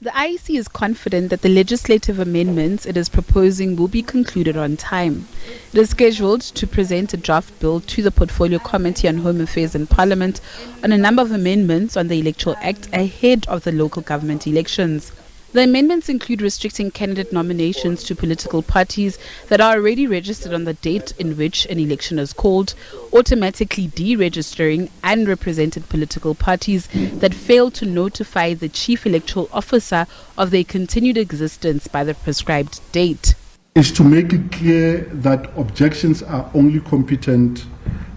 The IEC is confident that the legislative amendments it is proposing will be concluded on time. It is scheduled to present a draft bill to the Portfolio Committee on Home Affairs in Parliament on a number of amendments on the Electoral Act ahead of the local government elections. The amendments include restricting candidate nominations to political parties that are already registered on the date in which an election is called, automatically deregistering unrepresented political parties that fail to notify the Chief Electoral Officer of their continued existence by the prescribed date. Is to make it clear that objections are only competent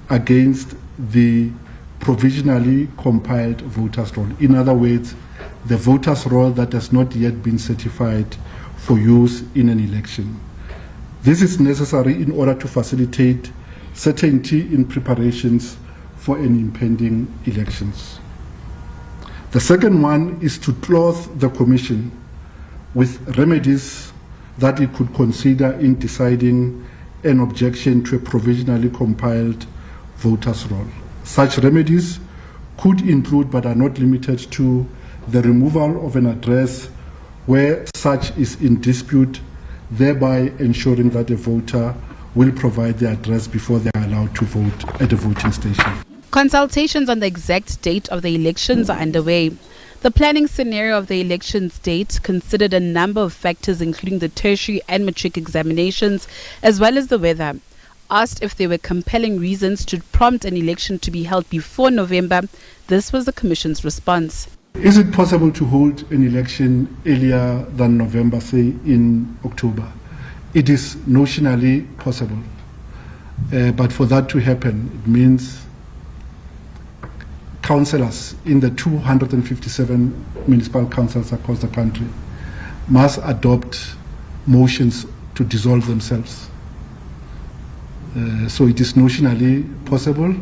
against the provisionally compiled voters' roll. In other words, the voters' roll that has not yet been certified for use in an election. This is necessary in order to facilitate certainty in preparations for any impending elections. The second one is to clothe the Commission with remedies that it could consider in deciding an objection to a provisionally compiled voters' roll. Such remedies could include, but are not limited to, the removal of an address where such is in dispute, thereby ensuring that a voter will provide the address before they are allowed to vote at a voting station. Consultations on the exact date of the elections are underway. The planning scenario of the elections date considered a number of factors, including the tertiary and matric examinations, as well as the weather. Asked if there were compelling reasons to prompt an election to be held before November, this was the Commission's response. Is it possible to hold an election earlier than November, say in October? It is notionally possible. But for that to happen, it means councillors in the 257 municipal councils across the country must adopt motions to dissolve themselves. So it is notionally possible,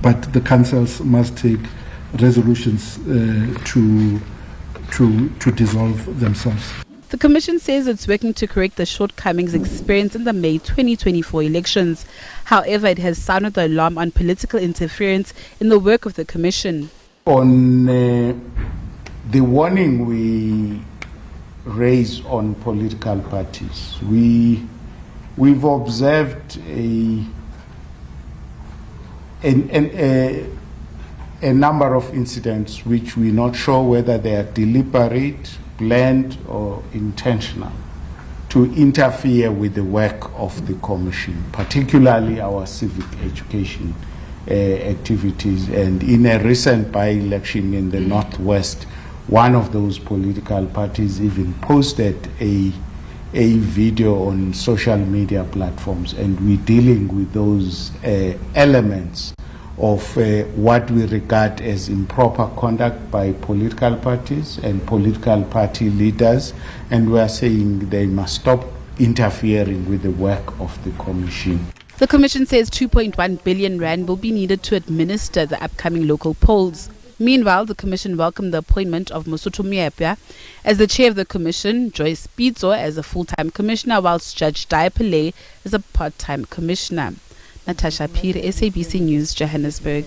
but the councils must take resolutions to dissolve themselves. The Commission says it's working to correct the shortcomings experienced in the May 2024 elections. However, it has sounded the alarm on political interference in the work of the Commission. On the warning we raise on political parties, we've observed a number of incidents which we're not sure whether they are deliberate, planned or intentional to interfere with the work of the Commission, particularly our civic education activities. And in a recent by-election in the Northwest, one of those political parties even posted a video on social media platforms, and we're dealing with those elements of what we regard as improper conduct by political parties and political party leaders, and we are saying they must stop interfering with the work of the Commission. The Commission says 2.1 billion rand will be needed to administer the upcoming local polls. Meanwhile, the Commission welcomed the appointment of Mosotho Moepya as the chair of the Commission, Joyce Pitso as a full-time commissioner, whilst Judge Diapele is a part-time commissioner. Natasha Peer, SABC News, Johannesburg.